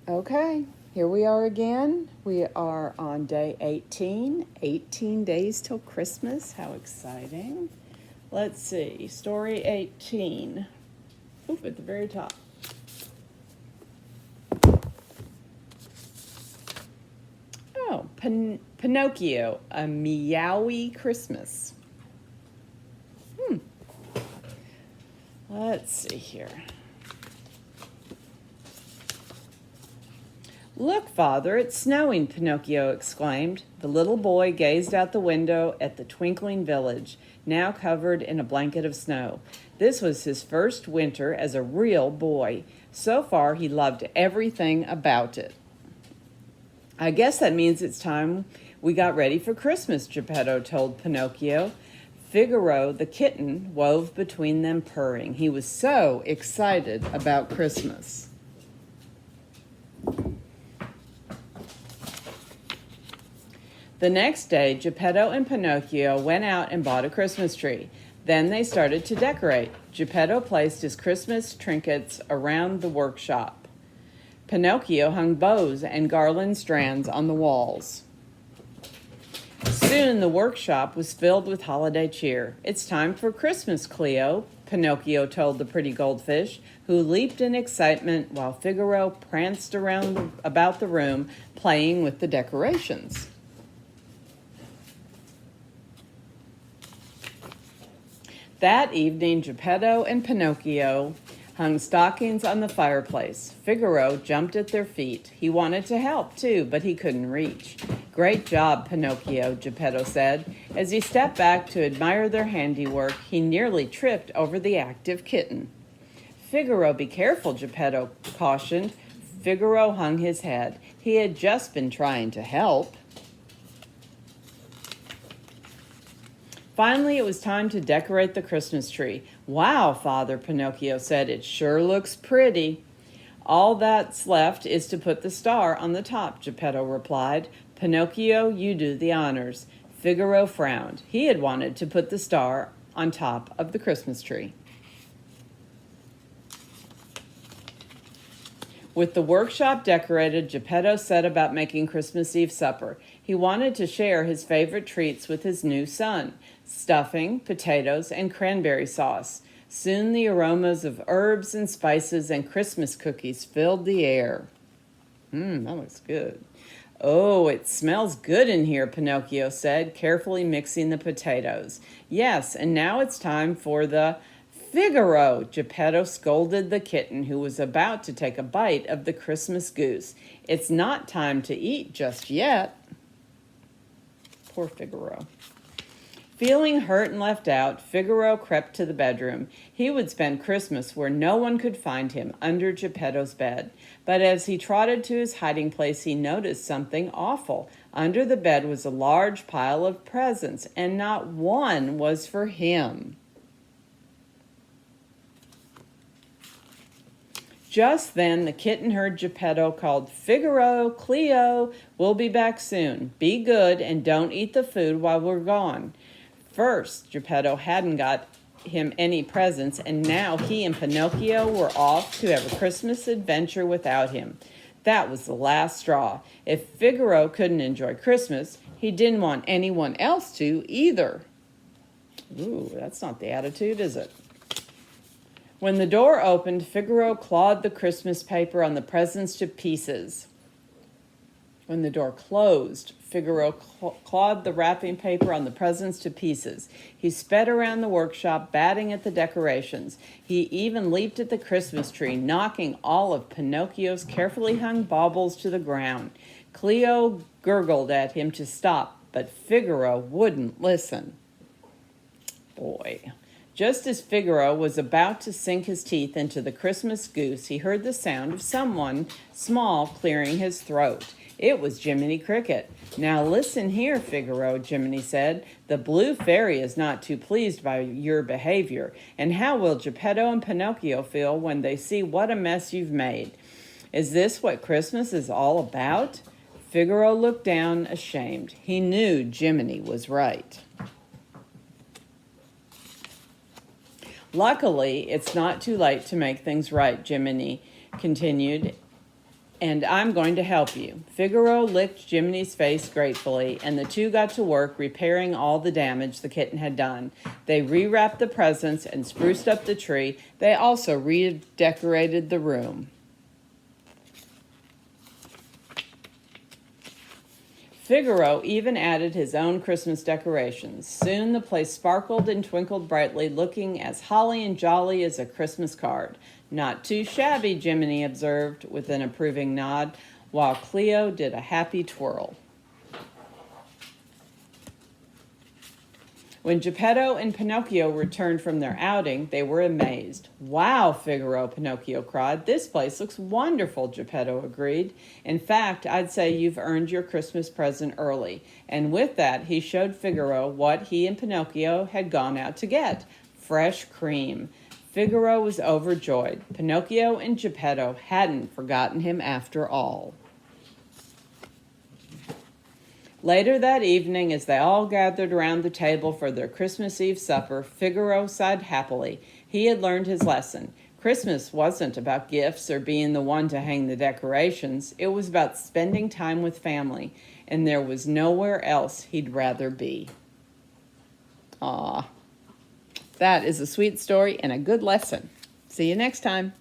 Okay, here we are again. We are on day 18, 18 days till Christmas. How exciting. Let's see, story 18. Oop, at the very top. Oh, Pinocchio, a Meowy Christmas. Let's see here. Look, Father, it's snowing, Pinocchio exclaimed. The little boy gazed out the window at the twinkling village, now covered in a blanket of snow. This was his first winter as a real boy. So far, he loved everything about it. I guess that means it's time we got ready for Christmas, Geppetto told Pinocchio. Figaro, the kitten, wove between them, purring. He was so excited about Christmas. The next day, Geppetto and Pinocchio went out and bought a Christmas tree. Then they started to decorate. Geppetto placed his Christmas trinkets around the workshop. Pinocchio hung bows and garland strands on the walls. Soon the workshop was filled with holiday cheer. It's time for Christmas, Cleo, Pinocchio told the pretty goldfish, who leaped in excitement while Figaro pranced about the room, playing with the decorations. That evening, Geppetto and Pinocchio hung stockings on the fireplace. Figaro jumped at their feet. He wanted to help, too, but he couldn't reach. Great job, Pinocchio, Geppetto said. As he stepped back to admire their handiwork, he nearly tripped over the active kitten. Figaro, be careful, Geppetto cautioned. Figaro hung his head. He had just been trying to help. Finally, it was time to decorate the Christmas tree. Wow, Father, Pinocchio said, it sure looks pretty. All that's left is to put the star on the top, Geppetto replied. Pinocchio, you do the honors. Figaro frowned. He had wanted to put the star on top of the Christmas tree. With the workshop decorated, Geppetto set about making Christmas Eve supper. He wanted to share his favorite treats with his new son, stuffing, potatoes, and cranberry sauce. Soon the aromas of herbs and spices and Christmas cookies filled the air. That looks good. Oh, it smells good in here, Pinocchio said, carefully mixing the potatoes. Yes, and now it's time for the Figaro, Geppetto scolded the kitten, who was about to take a bite of the Christmas goose. It's not time to eat just yet. Poor Figaro. Feeling hurt and left out, Figaro crept to the bedroom. He would spend Christmas where no one could find him, under Geppetto's bed. But as he trotted to his hiding place, he noticed something awful. Under the bed was a large pile of presents, and not one was for him. Just then, the kitten heard Geppetto called, Figaro, Cleo, we'll be back soon. Be good and don't eat the food while we're gone. First, Geppetto hadn't got him any presents, and now he and Pinocchio were off to have a Christmas adventure without him. That was the last straw. If Figaro couldn't enjoy Christmas, he didn't want anyone else to either. Ooh, that's not the attitude, is it? When the door opened, Figaro clawed the Christmas paper on the presents to pieces. When the door closed, Figaro clawed the wrapping paper on the presents to pieces. He sped around the workshop, batting at the decorations. He even leaped at the Christmas tree, knocking all of Pinocchio's carefully hung baubles to the ground. Cleo gurgled at him to stop, but Figaro wouldn't listen. Boy. Just as Figaro was about to sink his teeth into the Christmas goose, he heard the sound of someone small clearing his throat. It was Jiminy Cricket. Now listen here, Figaro, Jiminy said. The blue fairy is not too pleased by your behavior. And how will Geppetto and Pinocchio feel when they see what a mess you've made? Is this what Christmas is all about? Figaro looked down, ashamed. He knew Jiminy was right. Luckily, it's not too late to make things right, Jiminy continued. And I'm going to help you. Figaro licked Jiminy's face gratefully, and the two got to work repairing all the damage the kitten had done. They rewrapped the presents and spruced up the tree. They also redecorated the room. Figaro even added his own Christmas decorations. Soon the place sparkled and twinkled brightly, looking as holly and jolly as a Christmas card. Not too shabby, Jiminy observed with an approving nod, while Cleo did a happy twirl. When Geppetto and Pinocchio returned from their outing, they were amazed. "Wow, Figaro," Pinocchio cried. "This place looks wonderful," Geppetto agreed. "In fact, I'd say you've earned your Christmas present early." And with that, he showed Figaro what he and Pinocchio had gone out to get: fresh cream. Figaro was overjoyed. Pinocchio and Geppetto hadn't forgotten him after all. Later that evening, as they all gathered around the table for their Christmas Eve supper, Figaro sighed happily. He had learned his lesson. Christmas wasn't about gifts or being the one to hang the decorations. It was about spending time with family, and there was nowhere else he'd rather be. That is a sweet story and a good lesson. See you next time.